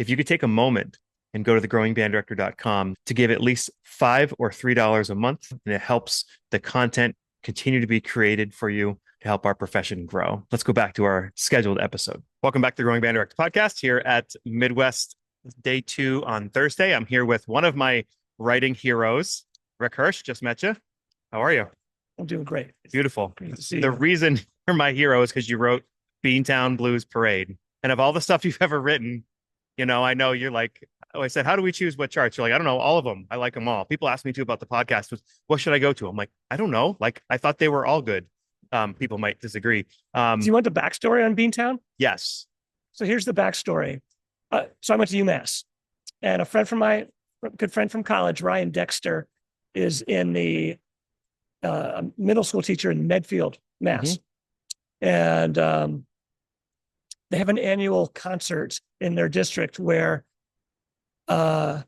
if you could take a moment and go to thegrowingbanddirector.com to give at least $5 or $3 a month, and it helps the content continue to be created for you to help our profession grow. Let's go back to our scheduled episode. Welcome back to the Growing Band Director podcast here at Midwest Day 2 on Thursday. I'm here with one of my writing heroes, Rick Hirsch. Just met you. How are you? I'm doing great. Beautiful. Great to see The you. reason you're my hero is because you wrote Beantown Blues Parade. And of all the stuff you've ever written, I know you're like, oh, I said, how do we choose what charts? You're like, I don't know, all of them. I like them all. People ask me too about the podcast. What should I go to? I'm like, I don't know. Like, I thought they were all good. People might disagree. Do you want the backstory on Beantown? Yes. So here's the backstory. So I went to UMass, and a good friend from college, Ryan Dexter, is in the middle school teacher in Medfield, Mass. And they have an annual concert in their district where the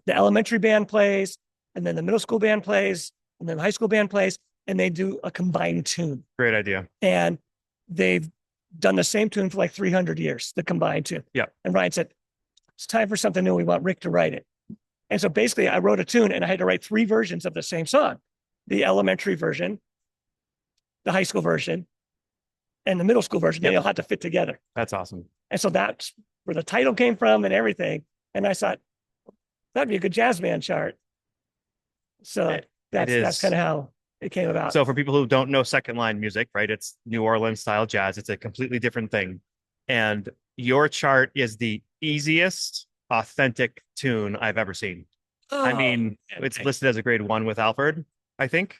elementary band plays, and then the middle school band plays, and then the high school band plays, and they do a combined tune. Great idea. And they've done the same tune for like 300 years, the combined tune. Yeah. And Ryan said, it's time for something new. We want Rick to write it. And so basically I wrote a tune and I had to write 3 versions of the same song: the elementary version, the high school version, and the middle school version. Yep. They all had to fit together. That's awesome. And so that's where the title came from and everything. And I thought, that'd be a good jazz band chart. So that's kind of how it came about. So for people who don't know second line music, right? It's New Orleans style jazz. It's a completely different thing. And your chart is the easiest authentic tune I've ever seen. I mean, it's listed as a grade 1 with Alfred, I think.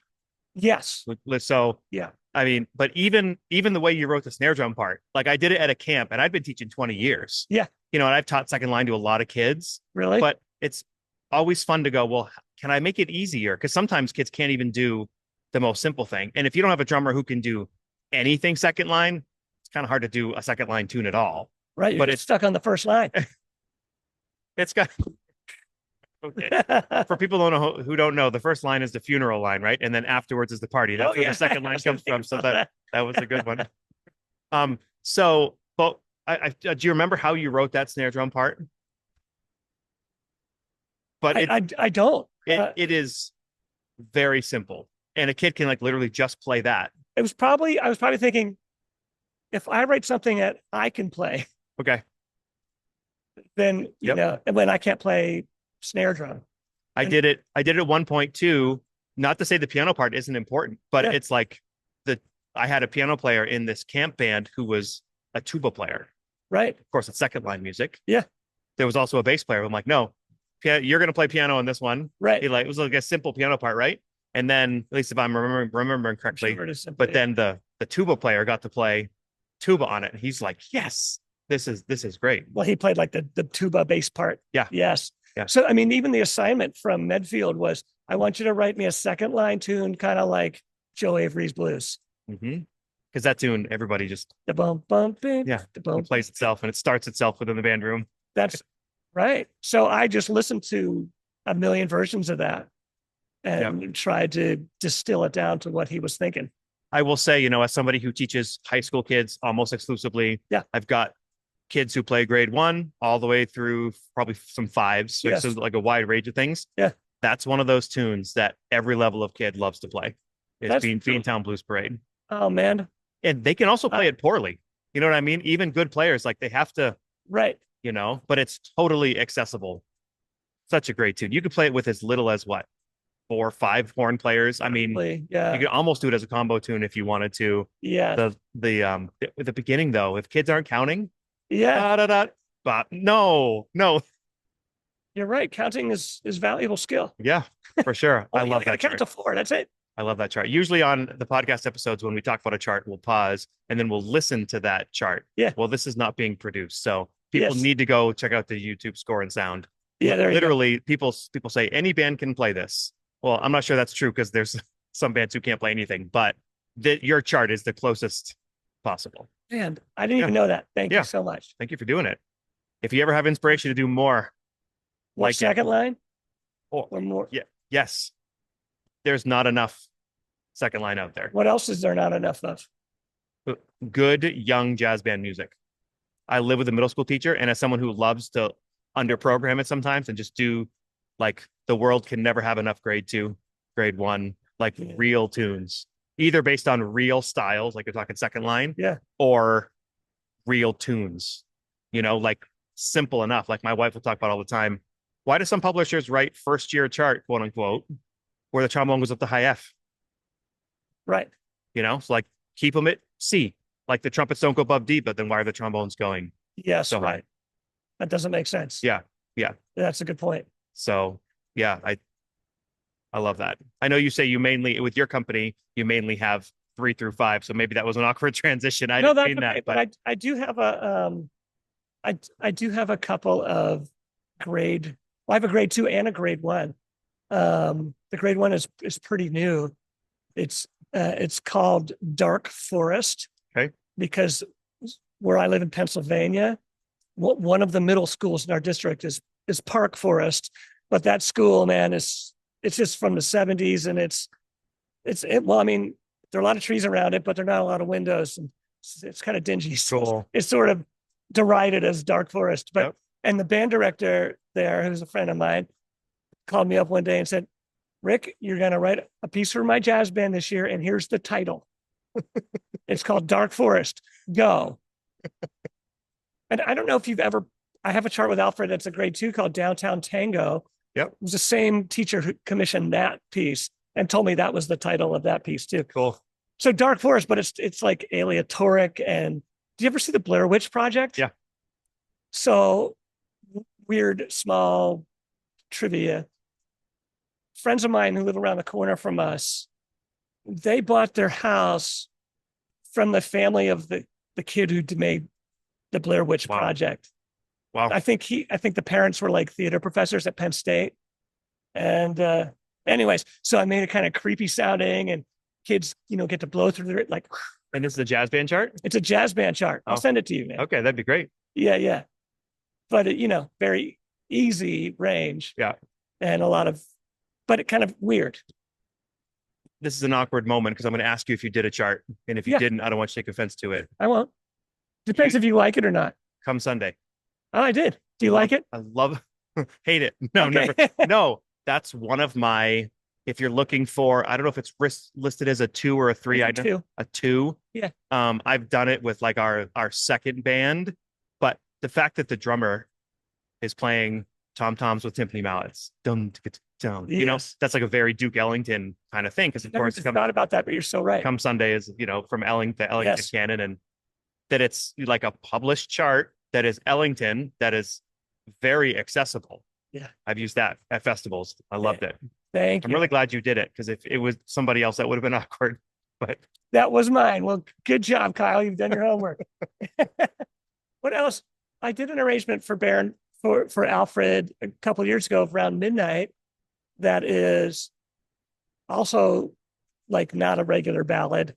Yes. So yeah. I mean, but even the way you wrote the snare drum part, like I did it at a camp and I'd been teaching 20 years. Yeah. And I've taught second line to a lot of kids. Really? But it's always fun to go, well, can I make it easier? Because sometimes kids can't even do the most simple thing. And if you don't have a drummer who can do anything second line, it's kind of hard to do a second line tune at all. Right. But it's stuck on the first line. It's got okay. For people who don't know, the first line is the funeral line, right? And then afterwards is the party. That's where the second line comes from. So that was a good one. So, but do you remember how you wrote that snare drum part? But I don't. It is very simple, and a kid can like literally just play that. I was probably thinking, if I write something that I can play, okay, then and when I can't play snare drum. I did it at 1.2. Not to say the piano part isn't important, but it's like I had a piano player in this camp band who was a tuba player. Right. Of course, it's second line music. Yeah. There was also a bass player. I'm like, no, you're going to play piano on this one. Right. It was like a simple piano part, right? And then, at least if I'm remembering correctly, then the tuba player got to play tuba on it. And he's like, yes, this is great. Well, he played like the tuba bass part. Yeah. Yes. Yeah. So, I mean, even the assignment from Medfield was, I want you to write me a second line tune, kind of like Joe Avery's Blues. Because that tune, everybody just the bum bum bing, the bum plays itself, and it starts itself within the band room. That's right. So I just listened to a million versions of that and tried to distill it down to what he was thinking. I will say, as somebody who teaches high school kids almost exclusively, I've got kids who play grade 1 all the way through probably some 5s, so like a wide range of things. Yeah. That's one of those tunes that every level of kid loves to play. It's Beantown Blues Parade. Oh, man. And they can also play it poorly. You know what I mean? Even good players, like they have to. Right. But it's totally accessible. Such a great tune. You could play it with as little as 4 or 5 horn players. I mean, you could almost do it as a combo tune if you wanted to. Yeah. The beginning though, if kids aren't counting. Yeah. No. You're right. Counting is valuable skill. Yeah, for sure. I love that. Count to 4. That's it. I love that chart. Usually on the podcast episodes, when we talk about a chart, we'll pause and then we'll listen to that chart. Yeah. Well, this is not being produced, so people need to go check out the YouTube Score and Sound. Yeah, literally, people say any band can play this. Well, I'm not sure that's true because there's some bands who can't play anything, but your chart is the closest possible. Man, I didn't even know that. Thank you so much. Thank you for doing it. If you ever have inspiration to do more, like second line, or more, yes. There's not enough second line out there. What else is there not enough of? Good young jazz band music. I live with a middle school teacher, and as someone who loves to underprogram it sometimes and just do like the world can never have enough grade 2, grade 1, like real tunes, either based on real styles, like you're talking second line, Yeah. or real tunes, like simple enough. Like my wife will talk about all the time. Why do some publishers write first year chart, quote unquote, where the trombone goes up to high F? Right. So like keep them at C. Like the trumpets don't go above D, but then why are the trombones going Yes. so Right. high? That doesn't make sense. Yeah. Yeah. That's a good point. So yeah, I love that. I know you say you mainly with your company, you mainly have 3 through 5. So maybe that was an awkward transition. I No, didn't that's mean okay. that, but I do have I do have a couple of grade. Well, I have a grade 2 and a grade 1. The grade 1 is pretty new. It's called Dark Forest. Okay. Because where I live in Pennsylvania, one of the middle schools in our district is Park Forest, but that school, man, it's just from the 70s, and well, I mean, there are a lot of trees around it, but there are not a lot of windows, and it's kind of dingy. So cool. it's sort of derided as Dark Forest. But Yep. And the band director there, who's a friend of mine, called me up one day and said, "Rick, you're going to write a piece for my jazz band this year, and here's the title. It's called Dark Forest. Go." And I don't know if I have a chart with Alfred that's a grade 2 called Downtown Tango. Yep. It was the same teacher who commissioned that piece and told me that was the title of that piece too. Cool. So Dark Forest, but it's like aleatoric. And do you ever see the Blair Witch Project? Yeah. So weird, small trivia. Friends of mine who live around the corner from us, they bought their house from the family of the kid who made the Blair Witch Project. Wow. I think the parents were like theater professors at Penn State. And anyways, so I made it kind of creepy sounding, and kids, get to blow through it like. And this is a jazz band chart? It's a jazz band chart. I'll send it to you, man. Okay, that'd be great. Yeah. But very easy range. Yeah. And but it kind of weird. This is an awkward moment because I'm going to ask you if you did a chart. And if you didn't, I don't want you to take offense to it. I won't. Depends if you like it or not. Come Sunday. Oh, I did. Do you like it? I love hate it. No, Okay. never. No, that's one of my, if you're looking for, I don't know if it's listed as a 2 or a 3. I know a 2. Yeah. I've done it with like our second band, but the fact that the drummer is playing tom-toms with timpani mallets, that's like a very Duke Ellington kind of thing. Because of course, thought about that, but you're so right. Come Sunday is, from the Ellington canon, and that it's like a published chart that is Ellington, that is very accessible. Yeah. I've used that at festivals. I loved it. Thank you. I'm really glad you did it, because if it was somebody else, that would have been awkward. But that was mine. Well, good job, Kyle. You've done your homework. What else? I did an arrangement for Baron for Alfred a couple of years ago around midnight. That is also like not a regular ballad,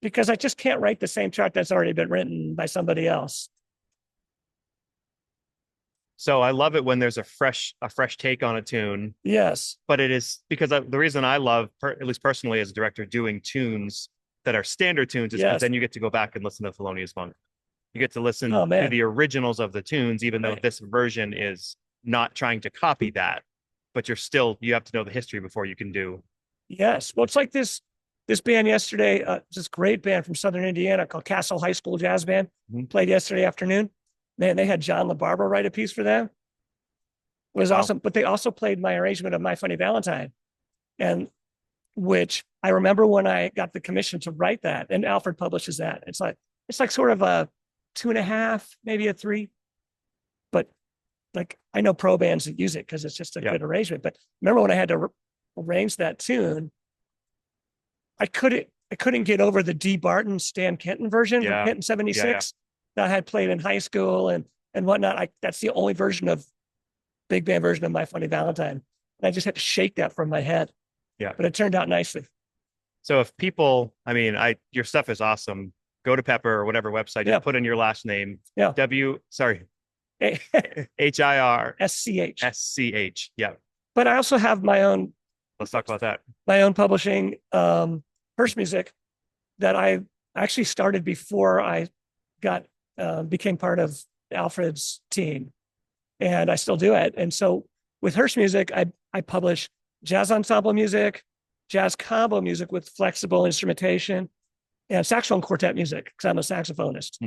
because I just can't write the same chart that's already been written by somebody else. So I love it when there's a fresh take on a tune. Yes. But it is because the reason I love, at least personally as a director, doing tunes that are standard tunes is because then you get to go back and listen to Thelonious Monk. You get to listen to the originals of the tunes, even though this version is not trying to copy that, but you have to know the history before you can do. Yes. Well, it's like this band yesterday, this great band from Southern Indiana called Castle High School Jazz Band, played yesterday afternoon. Man, they had John LaBarbera write a piece for them. It was awesome. But they also played my arrangement of My Funny Valentine, and which I remember when I got the commission to write that, and Alfred publishes that. It's like sort of a 2.5, maybe a 3. But like, I know pro bands that use it because it's just a good arrangement. But remember when I had to arrange that tune, I couldn't get over the D. Barton, Stan Kenton version from Kenton 76 that I had played in high school and whatnot. That's the only big band version of My Funny Valentine. And I just had to shake that from my head. Yeah. But it turned out nicely. So if people, your stuff is awesome. Go to Pepper or whatever website, just put in your last name. Yeah. HIRSCH. Yeah. But I also have my own. Let's talk about that. My own publishing, Hirsch Music, that I actually started before I got became part of Alfred's team, and I still do it. And so with Hirsch Music, I publish jazz ensemble music, jazz combo music with flexible instrumentation, and saxophone quartet music because I'm a saxophonist.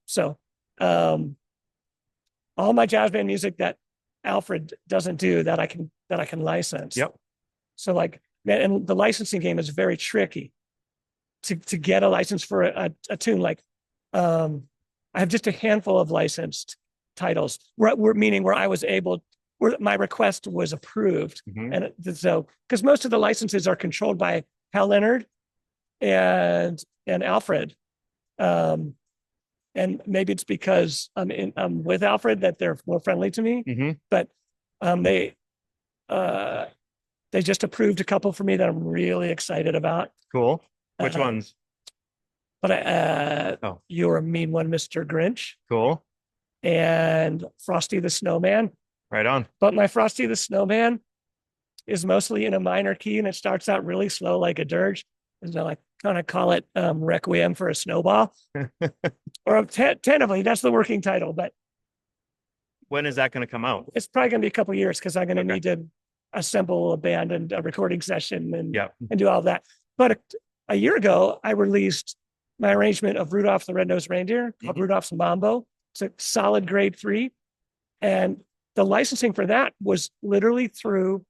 So all my jazz band music that Alfred doesn't do that I can license. Yep. So like, man, and the licensing game is very tricky to get a license for a tune. Like, I have just a handful of licensed titles where I was able, where my request was approved. And so, because most of the licenses are controlled by Hal Leonard and Alfred. And maybe it's because I'm with Alfred that they're more friendly to me, but they just approved a couple for me that I'm really excited about. Cool. Which ones? But You're a Mean One, Mr. Grinch. Cool. And Frosty the Snowman. Right on. But my Frosty the Snowman is mostly in a minor key, and it starts out really slow, like a dirge. And so I kind of call it Requiem for a Snowball. Or tentatively, that's the working title. But when is that going to come out? It's probably going to be a couple of years because I'm going to need to assemble a band and a recording session and do all of that. But a year ago, I released my arrangement of Rudolph the Red-Nosed Reindeer called Rudolph's Mambo. It's a solid grade 3. And the licensing for that was literally through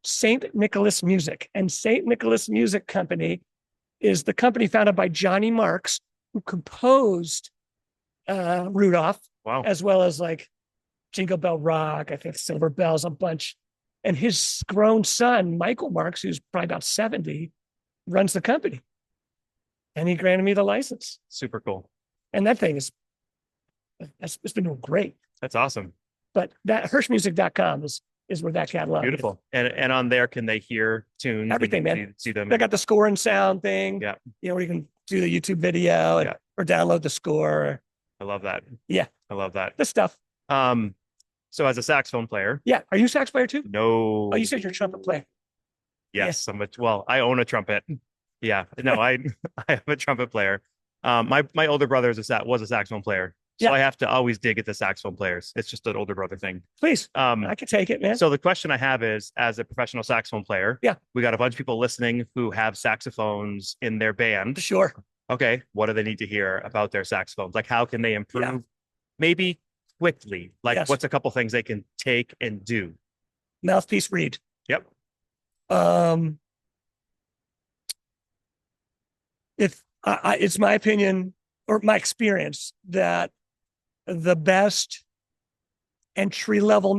St. Nicholas Music. And St. Nicholas Music Company is the company founded by Johnny Marks, who composed Rudolph, as well as like Jingle Bell Rock, I think Silver Bells, a bunch. And his grown son, Michael Marks, who's probably about 70, runs the company. And he granted me the license. Super cool. And that thing it's been doing great. That's awesome. But that hirschmusic.com is where that catalog beautiful is. And on there, can they hear tunes? Everything, man. See them. They got the score and sound thing. Yeah. Where you can do the YouTube video or download the score. I love that. Yeah. I love that. The stuff. So as a saxophone player. Yeah. Are you a sax player too? No. Oh, you said you're a trumpet player. Yes. Well, I own a trumpet. Yeah. No, I am a trumpet player. My older brother was a saxophone player. So I have to always dig at the saxophone players. It's just an older brother thing. Please. I can take it, man. So the question I have is, as a professional saxophone player, we got a bunch of people listening who have saxophones in their band. Sure. Okay. What do they need to hear about their saxophones? Like, how can they improve? Maybe quickly. Like, what's a couple things they can take and do? Mouthpiece read. Yep. If it's my opinion or my experience that the best entry-level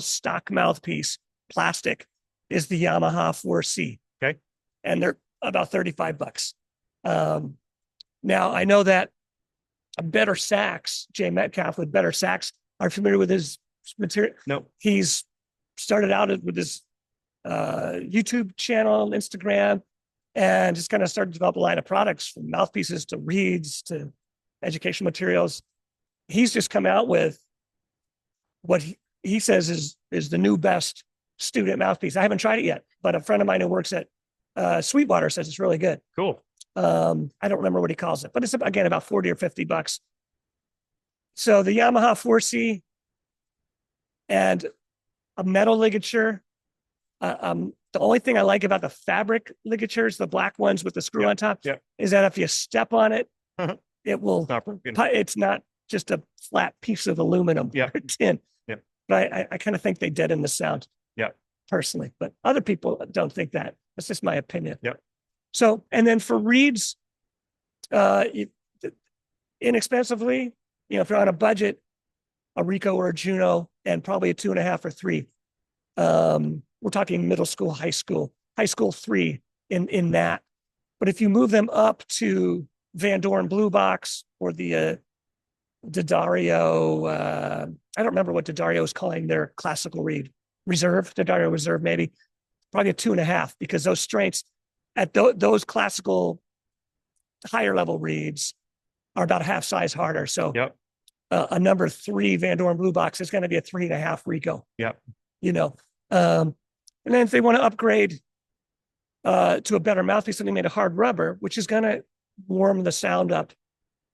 stock mouthpiece, plastic, is the Yamaha 4C. Okay. And they're about $35. Now I know that a Better Sax, Jay Metcalf with Better Sax, are familiar with his material. No. He's started out with his YouTube channel, Instagram, and just kind of started to develop a line of products from mouthpieces to reeds to educational materials. He's just come out with what he says is the new best student mouthpiece. I haven't tried it yet, but a friend of mine who works at Sweetwater says it's really good. Cool. I don't remember what he calls it, but it's again about $40 or $50. So the Yamaha 4C and a metal ligature. The only thing I like about the fabric ligatures, the black ones with the screw on top, is that if you step on it, it will. It's not just a flat piece of aluminum or tin. But I kind of think they deaden the sound. Personally, but other people don't think that. That's just my opinion. So, and then for reeds, inexpensively, if you're on a budget, a Rico or a Juno, and probably a 2.5 or 3. We're talking middle school, high school 3 in that. But if you move them up to Van Doren Blue Box or the D'Addario, I don't remember what D'Addario is calling their classical reed. D'Addario Reserve, maybe. Probably a 2.5, because those strengths at those classical higher level reeds are about a half size harder. So a number 3 Van Doren Blue Box is going to be a 3.5 Rico. And then if they want to upgrade to a better mouthpiece, something made of hard rubber, which is going to warm the sound up.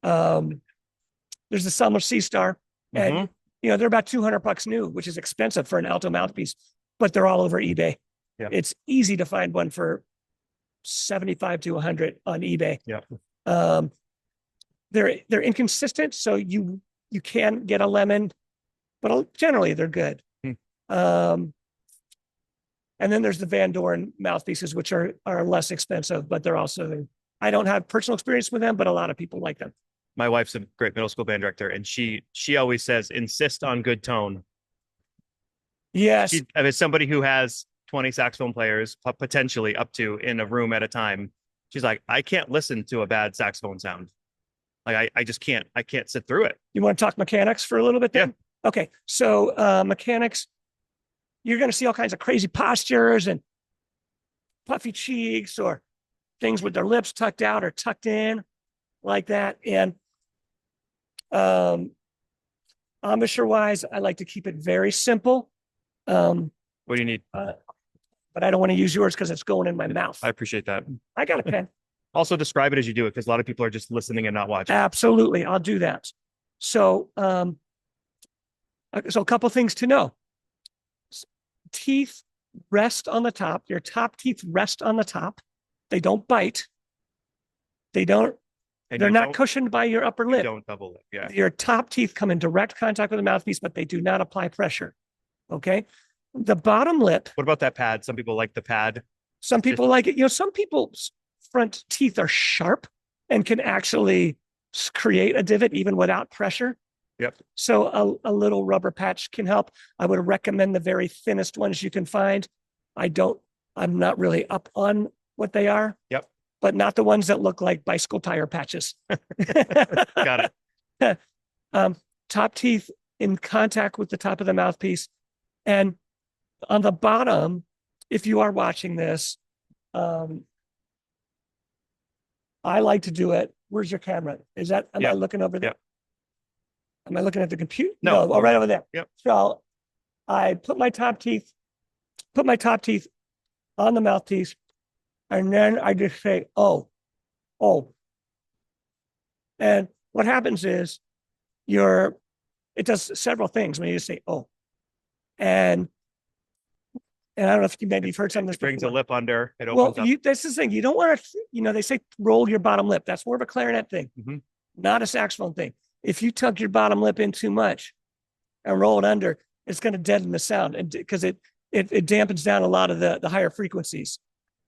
There's the Summer Sea Star, and Mhm. they're about $200 new, which is expensive for an alto mouthpiece, but they're all over eBay. Yeah. It's easy to find one for 75 to 100 on eBay. Yeah. They're inconsistent, so you can get a lemon, but generally they're good. And then there's the Van Doren mouthpieces, which are less expensive, but they're also, I don't have personal experience with them, but a lot of people like them. My wife's a great middle school band director, and she always says, insist on good tone. Yes. I mean, somebody who has 20 saxophone players, potentially up to in a room at a time. She's like, I can't listen to a bad saxophone sound. Like I just can't. I can't sit through it. You want to talk mechanics for a little bit then? Yeah. Okay. So mechanics, you're going to see all kinds of crazy postures and puffy cheeks or things with their lips tucked out or tucked in like that. And embouchure wise, I like to keep it very simple. What do you need? But I don't want to use yours because it's going in my mouth. I appreciate that. I got a pen. Also describe it as you do it, because a lot of people are just listening and not watching. Absolutely. I'll do that. So, so a couple things to know. Teeth rest on the top. Your top teeth rest on the top. They don't bite. They're not cushioned by your upper lip. Don't double lip. Yeah. Your top teeth come in direct contact with the mouthpiece, but they do not apply pressure. Okay. The bottom lip. What about that pad? Some people like the pad. Some people like it. Some people's front teeth are sharp and can actually create a divot even without pressure. Yep. So a little rubber patch can help. I would recommend the very thinnest ones you can find. I'm not really up on what they are. Yep. But not the ones that look like bicycle tire patches. Got it. Top teeth in contact with the top of the mouthpiece. And on the bottom, if you are watching this, I like to do it. Where's your camera? Am I looking over there? Yep. Am I looking at the computer? No. Oh, right over there. Yep. So I put my top teeth on the mouthpiece, and then I just say, oh. And what happens is it does several things when you just say, oh. And I don't know if maybe you've heard some of this. Brings a lip under. It opens up. That's the thing. You don't want to, they say roll your bottom lip. That's more of a clarinet thing, not a saxophone thing. If you tuck your bottom lip in too much and roll it under, it's going to deaden the sound, and because it dampens down a lot of the higher frequencies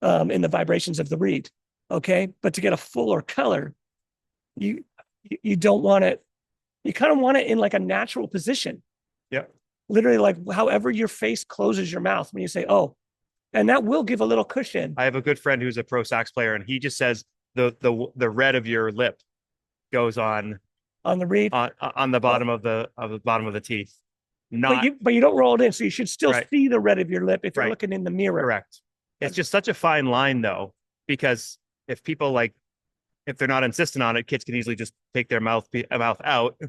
in the vibrations of the reed. Okay, but to get a fuller color, you don't want it. You kind of want it in like a natural position. Yeah. Literally, like however your face closes your mouth when you say "oh," and that will give a little cushion. I have a good friend who's a pro sax player, and he just says the red of your lip goes on the reed on the bottom of the bottom of the teeth. But you don't roll it in, so you should still see the red of your lip if you're looking in the mirror. Correct. It's just such a fine line, though, because if they're not insistent on it, kids can easily just take their mouth out,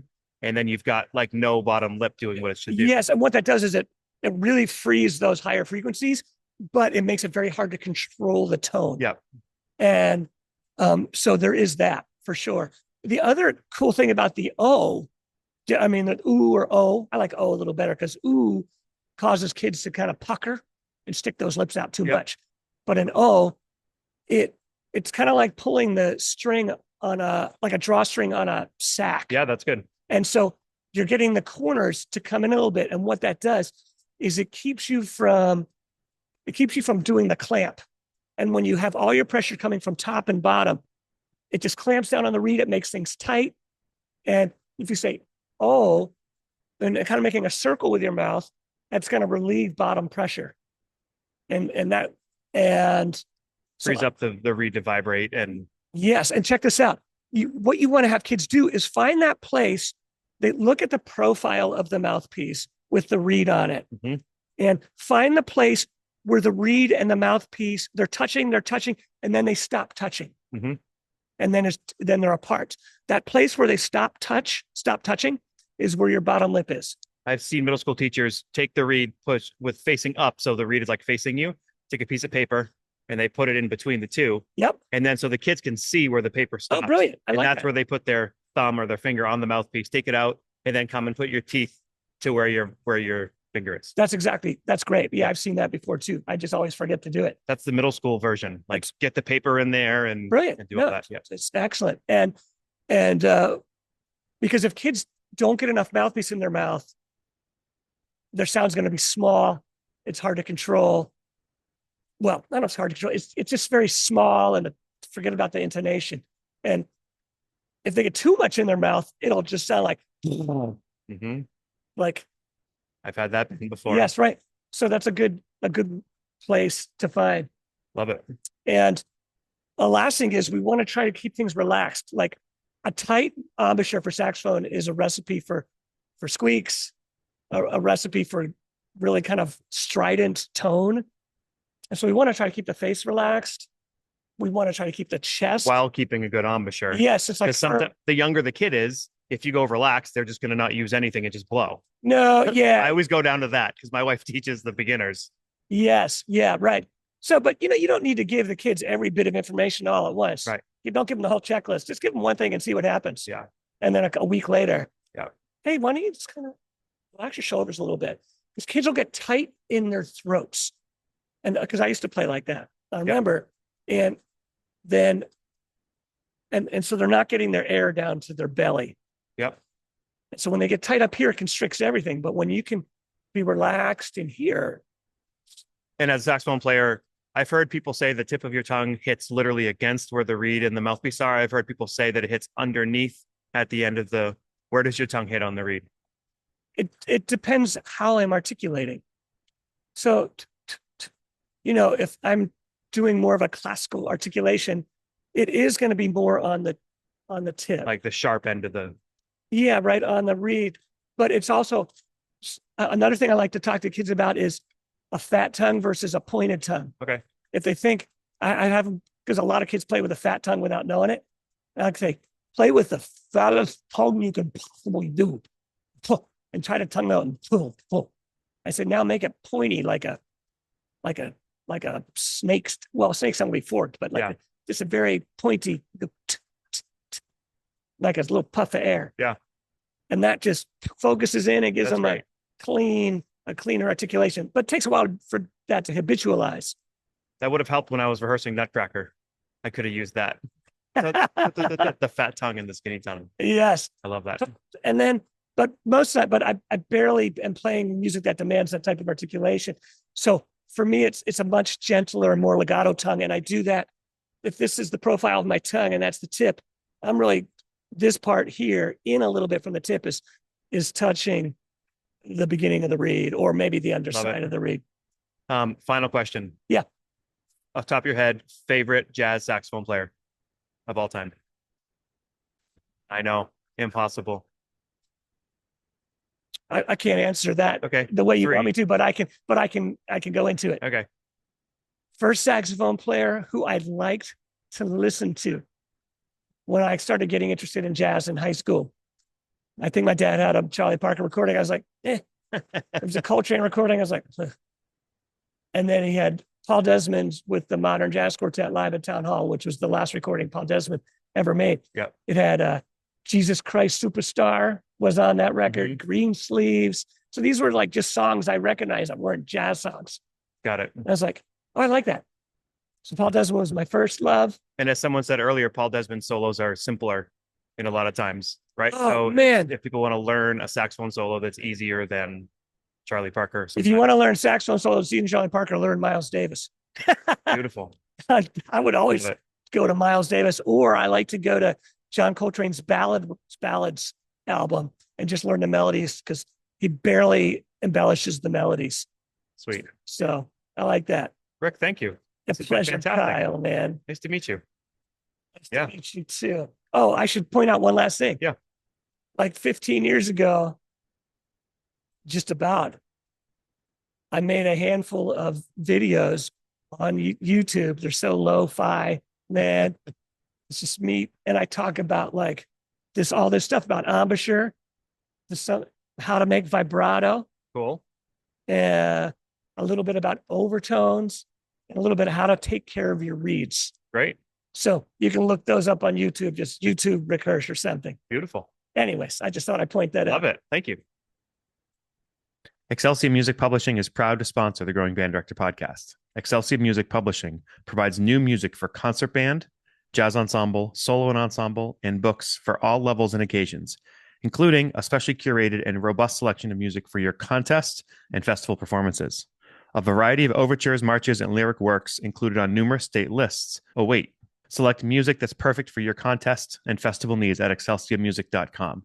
and then you've got like no bottom lip doing what it should do. Yes, and what that does is it really frees those higher frequencies, but it makes it very hard to control the tone. Yeah. And so there is that for sure. The other cool thing about the O, I mean, the ooh or O, I like O a little better because ooh causes kids to kind of pucker and stick those lips out too much. But an O, it's kind of like pulling the string on a drawstring on a sack. Yeah, that's good. And so you're getting the corners to come in a little bit. And what that does is it keeps you from doing the clamp. And when you have all your pressure coming from top and bottom, it just clamps down on the reed. It makes things tight. And if you say, oh, then kind of making a circle with your mouth, that's going to relieve bottom pressure. And frees up the reed to vibrate. And yes. And check this out. What you want to have kids do is find that place. They look at the profile of the mouthpiece with the reed on it, and find the place where the reed and the mouthpiece, they're touching, and then they stop touching. And then they're apart. That place where they stop touching is where your bottom lip is. I've seen middle school teachers take the reed, push with facing up, so the reed is like facing you. Take a piece of paper and they put it in between the two. Yep. And then so the kids can see where the paper stops. Oh, brilliant. I and like that's that. where they put their thumb or their finger on the mouthpiece, take it out, and then come and put your teeth to where your finger is. That's great. Yeah, I've seen that before too. I just always forget to do it. That's the middle school version. Like get the paper in there and, Brilliant. and do all that. Yeah. It's excellent. And because if kids don't get enough mouthpiece in their mouth, their sound's going to be small. It's hard to control. Well, not it's hard to control. It's just very small, and forget about the intonation. And if they get too much in their mouth, it'll just sound like, like I've had that before. Yes, right. So that's a good place to find. Love it. And the last thing is we want to try to keep things relaxed. Like a tight embouchure for saxophone is a recipe for squeaks, a recipe for really kind of strident tone. And so we want to try to keep the face relaxed. We want to try to keep the chest while keeping a good embouchure. Yes, it's like sometimes the younger the kid is, if you go relaxed, they're just going to not use anything and just blow. No, yeah. I always go down to that because my wife teaches the beginners. Yes, yeah, right. So, but you don't need to give the kids every bit of information all at once. Right. You don't give them the whole checklist. Just give them one thing and see what happens. Yeah. And then a week later, yeah. Hey, why don't you just kind of relax your shoulders a little bit? Because kids will get tight in their throats. And because I used to play like that, I remember, and then, and so they're not getting their air down to their belly. Yep. So when they get tight up here, it constricts everything. But when you can be relaxed in here. And as a saxophone player, I've heard people say the tip of your tongue hits literally against where the reed and the mouthpiece are. I've heard people say that it hits underneath at the end of where does your tongue hit on the reed? It depends how I'm articulating. So, if I'm doing more of a classical articulation, it is going to be more on the tip. Like the sharp end of the. Yeah, right on the reed. But it's also, another thing I like to talk to kids about is a fat tongue versus a pointed tongue. Okay. If they think, I have, because a lot of kids play with a fat tongue without knowing it. I like to say, play with the fattest tongue you can possibly do. And try to tongue out and pull. I said, now make it pointy like a snake's, well, snake's not going to be forked, but just a very pointy, like a little puff of air. Yeah. And that just focuses in and gives them a cleaner articulation. But it takes a while for that to habitualize. That would have helped when I was rehearsing Nutcracker. I could have used that. The fat tongue and the skinny tongue. Yes. I love that. And then, but most of that, but I barely am playing music that demands that type of articulation. So for me, it's a much gentler and more legato tongue. And I do that. If this is the profile of my tongue and that's the tip, I'm really, this part here in a little bit from the tip is touching the beginning of the reed or maybe the underside of the reed. Final question. Yeah. Off the top of your head, favorite jazz saxophone player of all time? I know, impossible. I can't answer that the way you want me to, but I can go into it. Okay. First saxophone player who I liked to listen to when I started getting interested in jazz in high school. I think my dad had a Charlie Parker recording. I was like, It was a Coltrane recording. I was like, and then he had Paul Desmond with the Modern Jazz Quartet live at Town Hall, which was the last recording Paul Desmond ever made. Yeah. It had Jesus Christ Superstar was on that record, Green Sleeves. So these were like just songs I recognized that weren't jazz songs. Got it. And I was like, oh, I like that. So Paul Desmond was my first love. And as someone said earlier, Paul Desmond solos are simpler in a lot of times, right? Oh, so man. If people want to learn a saxophone solo that's easier than Charlie Parker. If you want to learn saxophone solos, even Charlie Parker, learn Miles Davis. Beautiful. I would always go to Miles Davis, or I like to go to John Coltrane's ballads album and just learn the melodies because he barely embellishes the melodies. Sweet. So I like that. Rick, thank you. It's a pleasure, Kyle, man. Nice to meet you. Nice to meet you too. Oh, I should point out one last thing. Yeah. Like 15 years ago, just about, I made a handful of videos on YouTube. They're so lo-fi, man. It's just me. And I talk about like all this stuff about embouchure, how to make vibrato. Cool. A little bit about overtones and a little bit of how to take care of your reeds. Great. So you can look those up on YouTube, just YouTube Rick Hirsch or something. Beautiful. Anyways, I just thought I'd point that out. Love it. Thank you. Excelcia Music Publishing is proud to sponsor the Growing Band Director podcast. Excelcia Music Publishing provides new music for concert band, jazz ensemble, solo and ensemble, and books for all levels and occasions, including a specially curated and robust selection of music for your contest and festival performances. A variety of overtures, marches, and lyric works included on numerous state lists await. Select music that's perfect for your contest and festival needs at excelciamusic.com.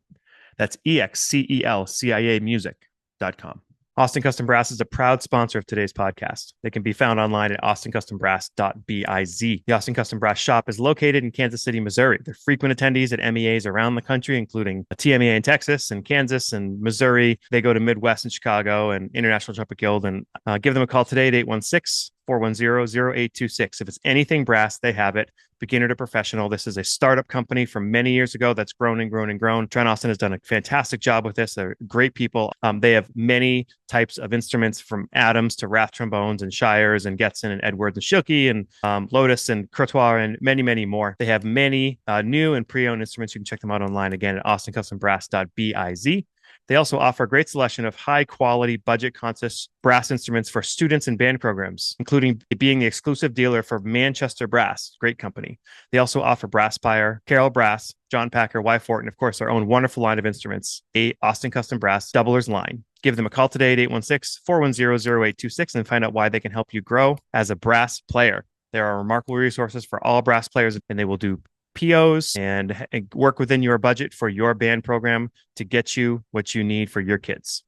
That's EXCELCIA music.com. Austin Custom Brass is a proud sponsor of today's podcast. They can be found online at austincustombrass.biz. The Austin Custom Brass shop is located in Kansas City, Missouri. They're frequent attendees at MEAs around the country, including a TMEA in Texas and Kansas and Missouri. They go to Midwest and Chicago and International Trumpet Guild. And give them a call today at 816-410-0826. If it's anything brass, they have it. Beginner to professional. This is a startup company from many years ago that's grown and grown and grown. Trent Austin has done a fantastic job with this. They're great people. They have many types of instruments from Adams to Rath trombones and Shires and Getzen and Edwards and Schilke and Lotus and Courtois and many, many more. They have many new and pre-owned instruments. You can check them out online again at austincustombrass.biz. They also offer a great selection of high-quality, budget-conscious brass instruments for students and band programs, including being the exclusive dealer for Manchester Brass, great company. They also offer Brasspire, Carroll Brass, John Packer, Y. Fort, and of course, their own wonderful line of instruments, a Austin Custom Brass Doublers line. Give them a call today at 816-410-0826 and find out why they can help you grow as a brass player. There are remarkable resources for all brass players, and they will do POs and work within your budget for your band program to get you what you need for your kids.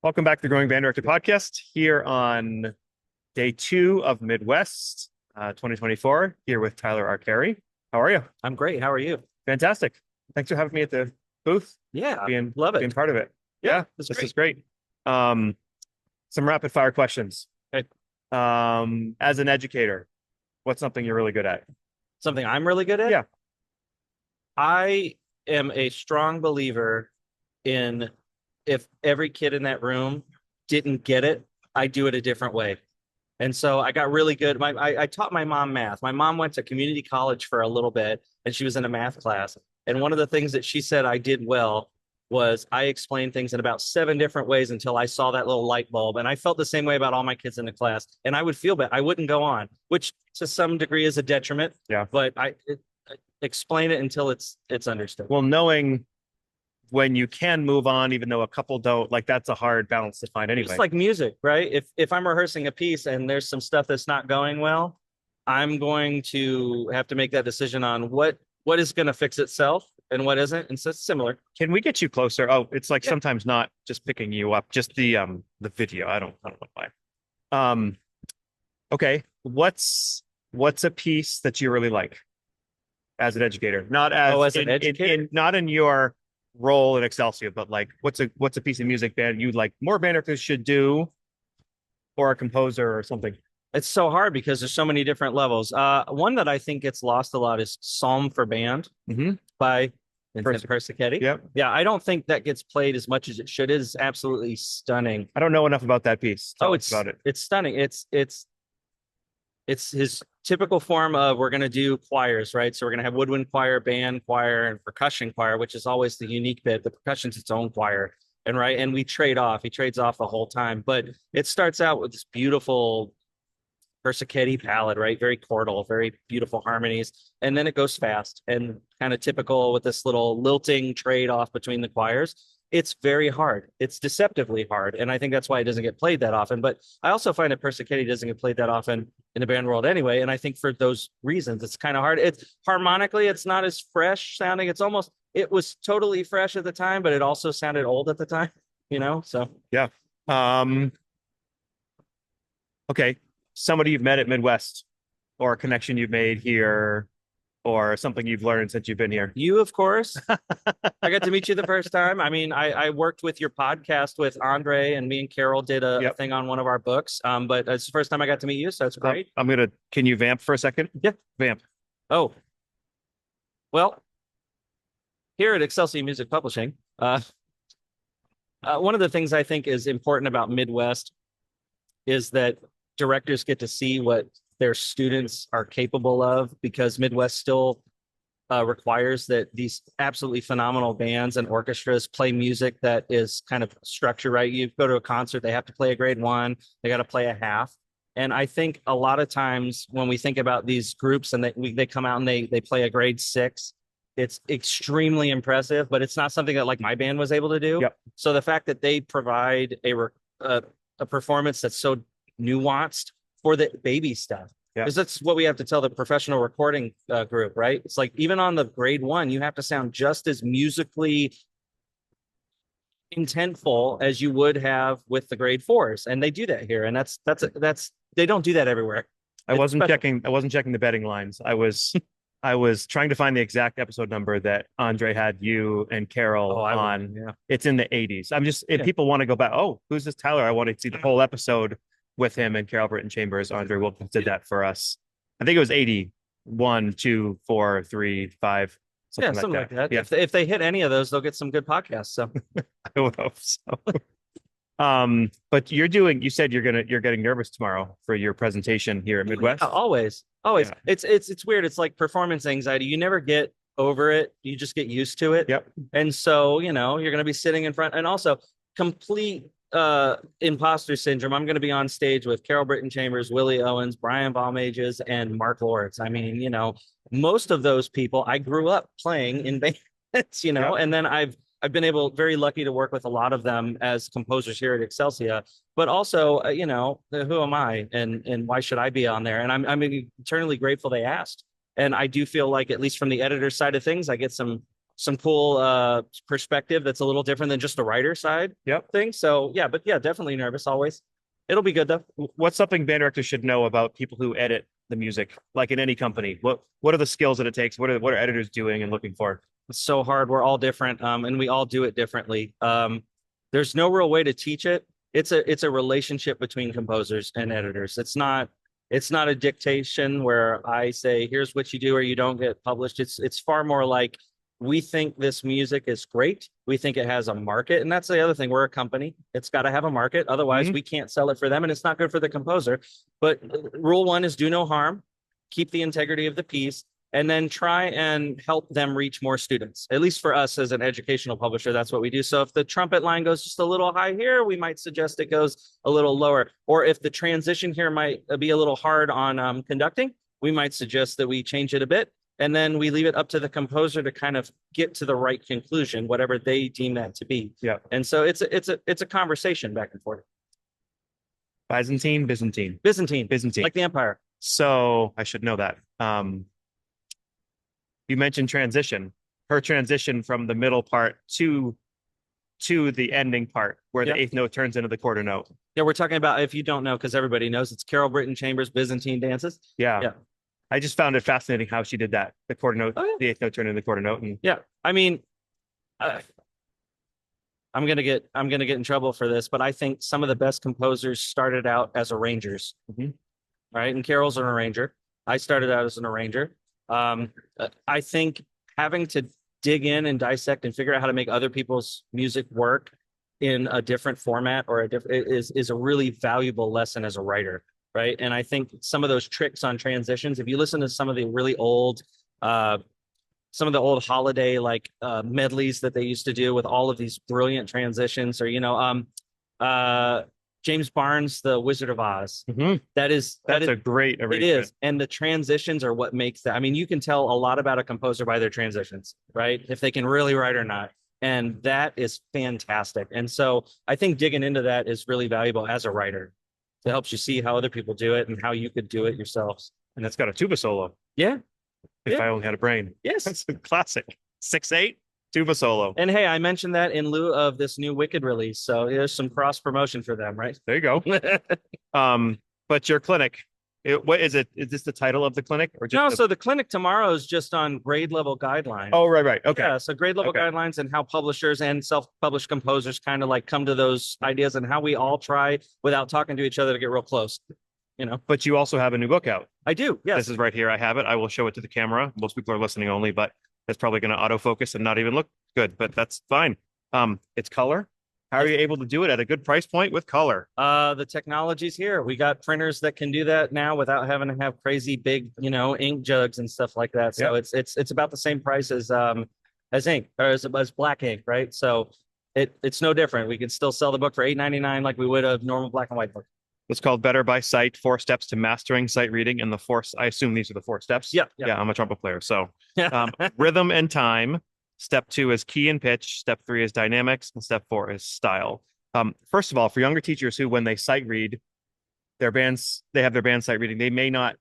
Welcome back to the Growing Band Director podcast here on day 2 of Midwest 2024 here with Tyler Arcari. How are you? I'm great. How are you? Fantastic. Thanks for having me at the booth. Yeah, Love it. Being part of it. Yeah, this is great. Some rapid fire questions. Okay. As an educator, what's something you're really good at? Something I'm really good at? Yeah. I am a strong believer in if every kid in that room didn't get it, I do it a different way. And so I got really good. I taught my mom math. My mom went to community college for a little bit, and she was in a math class. And one of the things that she said I did well was I explained things in about 7 different ways until I saw that little light bulb. And I felt the same way about all my kids in the class. And I would feel bad. I wouldn't go on, which to some degree is a detriment. Yeah. But I explain it until it's understood. Well, knowing when you can move on, even though a couple don't, like that's a hard balance to find anyway. It's like music, right? If I'm rehearsing a piece and there's some stuff that's not going well, I'm going to have to make that decision on what is going to fix itself and what isn't. And so it's similar. Can we get you closer? Oh, it's like Yeah. sometimes not just picking you up, just the video. I don't know why. Okay. What's a piece that you really like as an educator? Not as an educator? not in your role in Excelcia, but like what's a piece of music band you like more band directors should do, or a composer or something? It's so hard because there's so many different levels. One that I think gets lost a lot is Psalm for Band by Vincent Persichetti. Yep. Yeah, I don't think that gets played as much as it should. It is absolutely stunning. I don't know enough about that piece. Tell us It's about it. It's stunning. It's his typical form of we're going to do choirs, right? So we're going to have woodwind choir, band choir, and percussion choir, which is always the unique bit. The percussion's its own choir, and we trade off. He trades off the whole time, but it starts out with this beautiful Persichetti palette, right? Very chordal, very beautiful harmonies. And then it goes fast and kind of typical with this little lilting trade off between the choirs. It's very hard. It's deceptively hard. And I think that's why it doesn't get played that often. But I also find that Persichetti doesn't get played that often in the band world anyway. And I think for those reasons, it's kind of hard. It's harmonically, it's not as fresh sounding. It was totally fresh at the time, but it also sounded old at the time, so. Yeah. Okay. Somebody you've met at Midwest, or a connection you've made here, or something you've learned since you've been here. You, of course. I got to meet you the first time. I mean, I worked with your podcast with Andre, and me and Carol did a thing on one of our books. But it's the first time I got to meet you, so it's great. Can you vamp for a second? Yeah. Vamp. Oh. Well, here at Excelcia Music Publishing, one of the things I think is important about Midwest is that directors get to see what their students are capable of, because Midwest still requires that these absolutely phenomenal bands and orchestras play music that is kind of structured right. You go to a concert, they have to play a grade 1, they got to play a half. And I think a lot of times when we think about these groups and they come out and they play a grade 6, it's extremely impressive, but it's not something that like my band was able to do. Yep. So the fact that they provide a performance that's so nuanced for the baby stuff, because that's what we have to tell the professional recording group, right? It's like even on the grade 1, you have to sound just as musically intentful as you would have with the grade 4s, and they do that here, and that's they don't do that everywhere. I wasn't checking the betting lines. I was trying to find the exact episode number that Andre had you and Carol on. Yeah. It's in the 80s. I'm just, if people want to go back, oh, who's this Tyler? I want to see the whole episode with him and Carol Britton Chambers. Andre Wilkins did that for us. I think it was 81, 2, 4, 3, 5. Something like that. Yeah. If they hit any of those, they'll get some good podcasts. So I would hope so. But you said you're getting nervous tomorrow for your presentation here at Midwest. Yeah, always. Yeah. It's weird. It's like performance anxiety. You never get over it. You just get used to it. Yep. And so, you're going to be sitting in front, and also complete imposter syndrome. I'm going to be on stage with Carol Britton Chambers, Willie Owens, Brian Balmages, and Mark Lawrence. I mean, most of those people I grew up playing in bands, Yep. and then I've been very lucky to work with a lot of them as composers here at Excelcia, but also, who am I and why should I be on there? And I'm eternally grateful they asked. And I do feel like, at least from the editor side of things, I get some cool perspective that's a little different than just the writer side thing. So definitely nervous always. It'll be good though. What's something band directors should know about people who edit the music, like in any company? What are the skills that it takes? What are editors doing and looking for? It's so hard. We're all different, and we all do it differently. There's no real way to teach it. It's a relationship between composers and editors. It's not a dictation where I say, here's what you do or you don't get published. It's far more like, we think this music is great. We think it has a market. And that's the other thing. We're a company. It's got to have a market. Otherwise, we can't sell it for them. And it's not good for the composer. But rule 1 is do no harm. Keep the integrity of the piece. And then try and help them reach more students. At least for us as an educational publisher, that's what we do. So if the trumpet line goes just a little high here, we might suggest it goes a little lower. Or if the transition here might be a little hard on conducting, we might suggest that we change it a bit. And then we leave it up to the composer to kind of get to the right conclusion, whatever they deem that to be. Yeah. And so it's a conversation back and forth. Byzantine. Like the Empire. So I should know that. You mentioned transition. Her transition from the middle part to the ending part, where the 8th note turns into the quarter note. Yeah, we're talking about, if you don't know, because everybody knows, it's Carol Britton Chambers Byzantine dances. Yeah. I just found it fascinating how she did that. The quarter note, the 8th note turned into the quarter note. And I mean, I'm gonna get in trouble for this, but I think some of the best composers started out as arrangers, right? And Carol's an arranger. I started out as an arranger. I think having to dig in and dissect and figure out how to make other people's music work in a different format or is a really valuable lesson as a writer, right? And I think some of those tricks on transitions, if you listen to some of the really old holiday medleys that they used to do with all of these brilliant transitions, or James Barnes, The Wizard of Oz. That's a great arrangement. It is. And the transitions are what makes that. I mean, you can tell a lot about a composer by their transitions, right? If they can really write or not. And that is fantastic. And so I think digging into that is really valuable as a writer. It helps you see how other people do it and how you could do it yourselves. And it's got a tuba solo. Yeah. If I only had a brain. Yes. That's a classic. 6/8 tuba solo. And hey, I mentioned that in lieu of this new Wicked release. So there's some cross promotion for them, right? There you go. But your clinic, what is it? Is this the title of the clinic or just no? So the clinic tomorrow is just on grade level guidelines. Oh, right. Okay. Yeah. So grade level guidelines and how publishers and self-published composers kind of come to those ideas and how we all try without talking to each other to get real close. But you also have a new book out. I do. Yes. This is right here. I have it. I will show it to the camera. Most people are listening only, but it's probably going to autofocus and not even look good, but that's fine. It's color. How are you able to do it at a good price point with color? The technology's here. We got printers that can do that now without having to have crazy big, ink jugs and stuff like that. So it's about the same price as ink or as black ink, right? So it's no different. We can still sell the book for $8.99 like we would a normal black and white book. It's called Better by Sight: 4 Steps to Mastering Sight Reading. And I assume these are the 4 steps. Yeah. Yeah, I'm a trumpet player. So rhythm and time. Step 2 is key and pitch. Step 3 is dynamics. And step 4 is style. First of all, for younger teachers who, when they sight read they have their band sight reading, they may not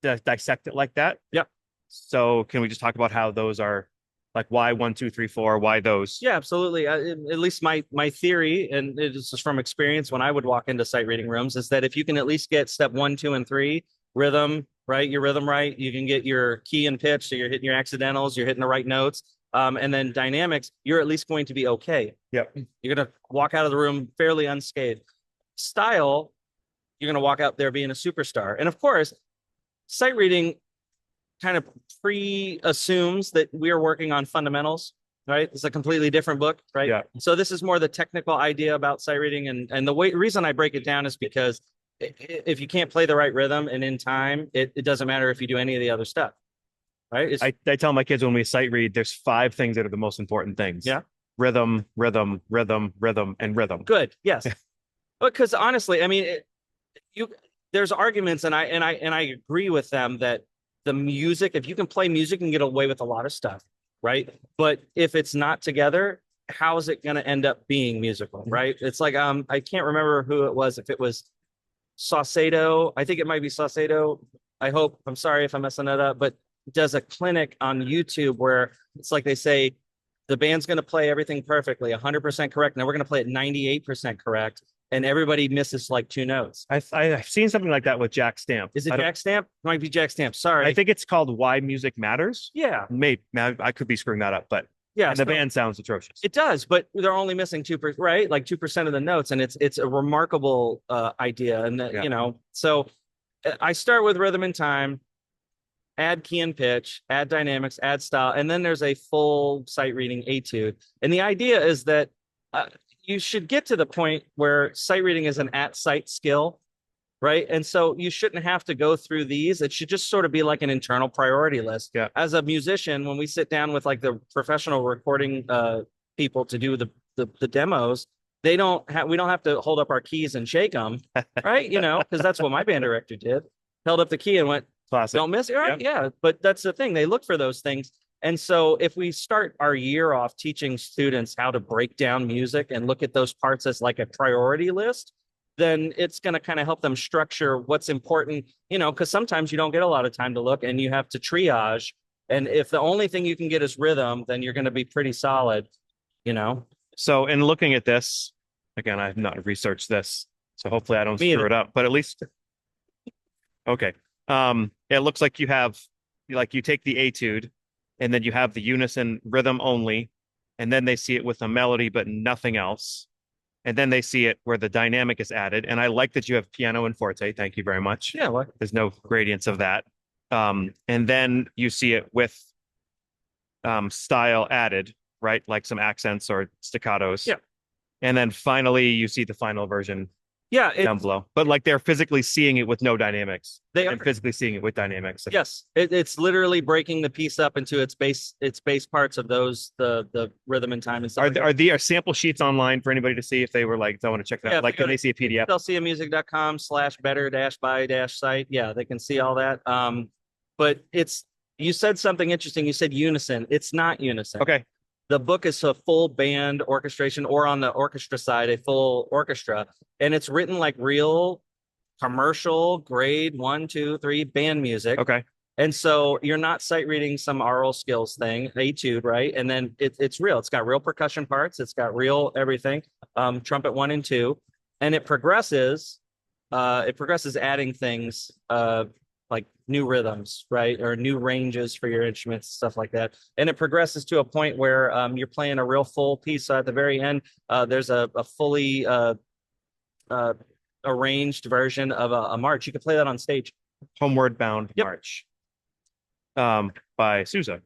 dissect it like that. Yep. So can we just talk about how those are, like, why 1, 2, 3, 4, why those? Yeah, absolutely. At least my theory, and it's just from experience when I would walk into sight reading rooms, is that if you can at least get step 1, 2, and 3, rhythm, right, your rhythm right, you can get your key and pitch, so you're hitting your accidentals, you're hitting the right notes. And then dynamics, you're at least going to be okay. Yep. You're going to walk out of the room fairly unscathed. Style, you're going to walk out there being a superstar. And of course, sight reading kind of pre-assumes that we are working on fundamentals, right? It's a completely different book, right? Yeah. So this is more the technical idea about sight reading. And the reason I break it down is because if you can't play the right rhythm and in time, it doesn't matter if you do any of the other stuff. Right? I tell my kids when we sight read, there's 5 things that are the most important things. Yeah. Rhythm, rhythm, rhythm, rhythm, and rhythm. Good. Yes. Because honestly, I mean, there's arguments, and I agree with them that the music, if you can play music, you can get away with a lot of stuff, right? But if it's not together, how is it going to end up being musical, right? It's like I can't remember who it was. If it was Saucedo, I think it might be Saucedo. I'm sorry if I'm messing that up, but does a clinic on YouTube where it's like they say the band's going to play everything perfectly, 100% correct. Now we're going to play it 98% correct, and everybody misses like 2 notes. I've seen something like that with Jack Stamp. Is it Jack Stamp? It might be Jack Stamp. Sorry. I think it's called Why Music Matters. Yeah. Maybe I could be screwing that up, but yeah, and the band sounds atrocious. It does, but they're only missing 2%, right? Like 2% of the notes, and it's a remarkable idea. And so I start with rhythm and time, add key and pitch, add dynamics, add style, and then there's a full sight reading etude. And the idea is that you should get to the point where sight reading is an at-sight skill, right? And so you shouldn't have to go through these. It should just sort of be like an internal priority list. Yeah. As a musician, when we sit down with like the professional recording people to do the demos, we don't have to hold up our keys and shake them, right? Because that's what my band director did. Held up the key and went, Classic. Don't miss it, right? Yeah. But that's the thing. They look for those things. And so if we start our year off teaching students how to break down music and look at those parts as like a priority list, then it's going to kind of help them structure what's important, because sometimes you don't get a lot of time to look and you have to triage. And if the only thing you can get is rhythm, then you're going to be pretty solid, So in looking at this, again, I have not researched this, so hopefully I don't screw it up, but at least, okay. It looks like you take the etude and then you have the unison rhythm only, and then they see it with a melody but nothing else, and then they see it where the dynamic is added. And I like that you have piano and forte. Thank you very much. Yeah, what? There's no gradients of that. And then you see it with style added, right? Like some accents or staccatos. Yeah. And then finally you see the final version down below. But like they're physically seeing it with no dynamics. They are physically seeing it with dynamics. Yes. It's literally breaking the piece up into its base parts of those, the rhythm and time and stuff. Are sample sheets online for anybody to see if they were like, I want to check that out? Like, can they see a PDF? ExcelciaMusic.com/better-by-site. Yeah, they can see all that. But you said something interesting. You said unison. It's not unison. Okay. The book is a full band orchestration, or on the orchestra side, a full orchestra. And it's written like real commercial grade 1, 2, 3 band music. Okay. And so you're not sight reading some aural skills thing, etude, right? And then it's real. It's got real percussion parts. It's got real everything. Trumpet 1 and 2. And it progresses adding things like new rhythms, right? Or new ranges for your instruments, stuff like that. And it progresses to a point where you're playing a real full piece. So at the very end, there's a fully arranged version of a march. You could play that on stage. Homeward Bound March by Sousa.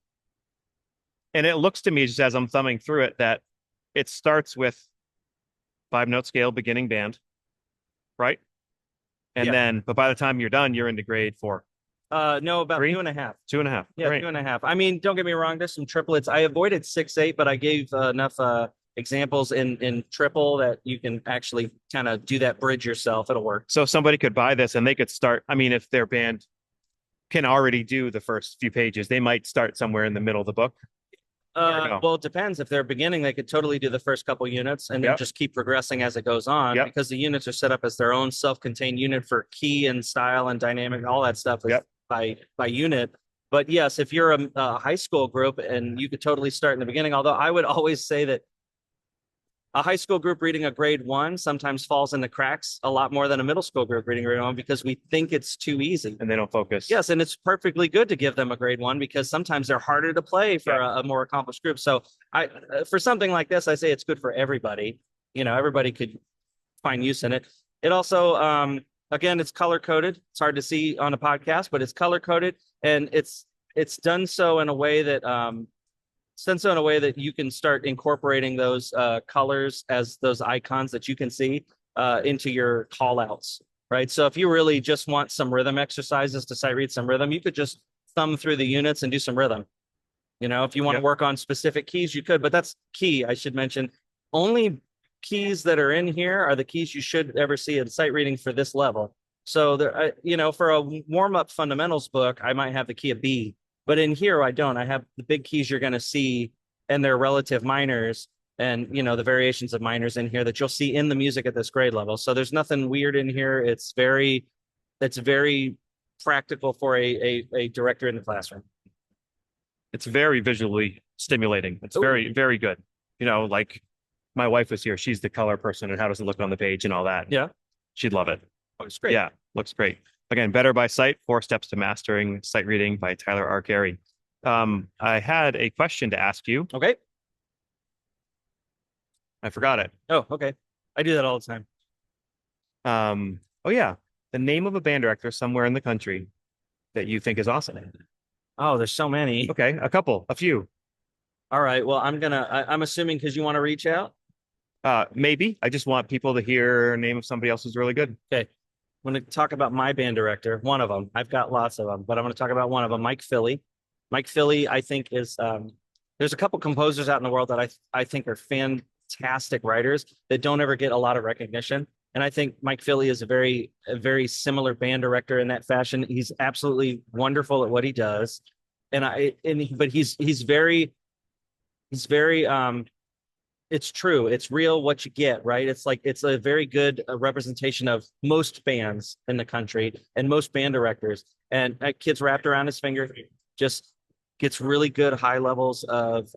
And it looks to me, just as I'm thumbing through it, that it starts with 5-note scale beginning band, right? And Yeah. then, but by the time you're done, you're into grade 4. No, about 3? 2.5. 2.5. Yeah, Great. 2.5. I mean, don't get me wrong. There's some triplets. I avoided 6/8, but I gave enough examples in triple that you can actually kind of do that bridge yourself. It'll work. So somebody could buy this and they could start. I mean, if their band can already do the first few pages, they might start somewhere in the middle of the book. No? Well, it depends. If they're beginning, they could totally do the first couple units and then Yep. just keep progressing as it goes on, Yep. because the units are set up as their own self-contained unit for key and style and dynamic. All that stuff is Yep. by unit. But yes, if you're a high school group, and you could totally start in the beginning, although I would always say that a high school group reading a grade 1 sometimes falls in the cracks a lot more than a middle school group reading grade 1, because we think it's too easy. And they don't focus. Yes, and it's perfectly good to give them a grade 1, because sometimes they're harder to play for a more accomplished group. So for something like this, I say it's good for everybody. Everybody could find use in it. It also, again, it's color coded. It's hard to see on a podcast, but it's color coded, and it's done so in a way that you can start incorporating those colors as those icons that you can see into your call outs, right? So if you really just want some rhythm exercises to sight read some rhythm, you could just thumb through the units and do some rhythm. If you want to work on specific keys, you could, but that's key. I should mention, only keys that are in here are the keys you should ever see in sight reading for this level. So there, for a warm-up fundamentals book, I might have the key of B. But in here, I don't. I have the big keys you're going to see and their relative minors, and the variations of minors in here that you'll see in the music at this grade level. So there's nothing weird in here. It's very practical for a director in the classroom. It's very visually stimulating. It's very, very good. Like my wife was here. She's the color person, and how does it look on the page and all that. Yeah. She'd love it. Oh, it's great. Yeah, looks great. Again, Better by Sight, 4 Steps to Mastering Sight Reading by Tyler Arcari. I had a question to ask you. Okay. I forgot it. Oh, okay. I do that all the time. Oh yeah. The name of a band director somewhere in the country that you think is awesome. Oh, there's so many. Okay, a few. All right. Well, I'm assuming because you want to reach out. Maybe. I just want people to hear a name of somebody else who's really good. Okay. I'm going to talk about my band director, one of them. I've got lots of them, but I'm going to talk about one of them, Mike Philly. Mike Philly, I think, is there's a couple composers out in the world that I think are fantastic writers that don't ever get a lot of recognition. And I think Mike Philly is a very similar band director in that fashion. He's absolutely wonderful at what he does. But he's very it's true. It's real what you get, right? It's a very good representation of most bands in the country and most band directors. And Kid's wrapped around his finger, just gets really good high levels of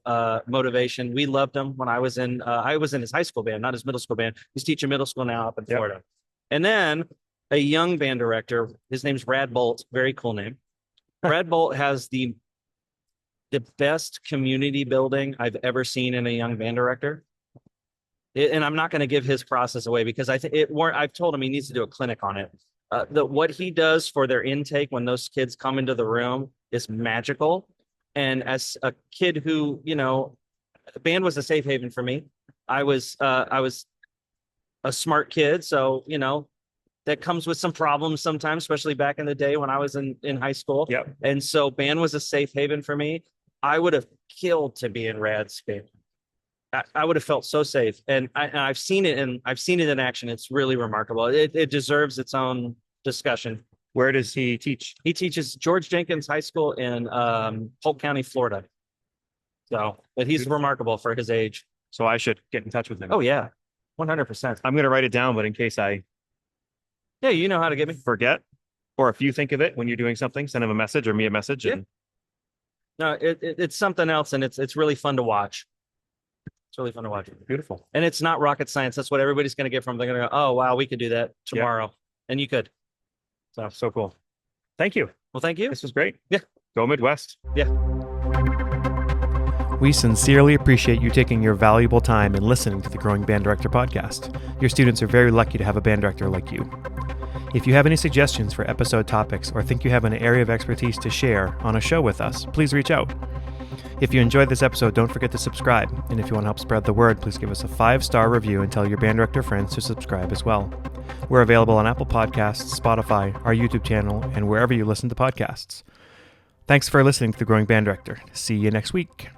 motivation. We loved him when I was in his high school band, not his middle school band. He's teaching middle school now up in Florida. And then a young band director, his name's Brad Bolt, very cool name. Brad Bolt has the best community building I've ever seen in a young band director. And I'm not going to give his process away because I've told him he needs to do a clinic on it. What he does for their intake when those kids come into the room is magical. And as a kid who, band was a safe haven for me. I was a smart kid. So, that comes with some problems sometimes, especially back in the day when I was in high school. Yep. And so band was a safe haven for me. I would have killed to be in Rad's band. I would have felt so safe. And I've seen it in action. It's really remarkable. It deserves its own discussion. Where does he teach? He teaches George Jenkins High School in Polk County, Florida. But he's remarkable for his age. So I should get in touch with him. Oh yeah, 100%. I'm going to write it down, but in case I you know how to get me. forget, or if you think of it when you're doing something, send him a message or me a message. Yeah. And No, it's something else, and it's really fun to watch. It's really fun to watch. beautiful. And it's not rocket science. That's what everybody's going to get from. They're going to go, oh wow, we could do that tomorrow, and you could. So cool. Thank you. Well, thank you. This was great. Yeah. Go Midwest. Yeah. We sincerely appreciate you taking your valuable time and listening to the Growing Band Director podcast. Your students are very lucky to have a band director like you. If you have any suggestions for episode topics or think you have an area of expertise to share on a show with us, please reach out. If you enjoyed this episode, don't forget to subscribe. And if you want to help spread the word, please give us a 5-star review and tell your band director friends to subscribe as well. We're available on Apple Podcasts, Spotify, our YouTube channel, and wherever you listen to podcasts. Thanks for listening to The Growing Band Director. See you next week.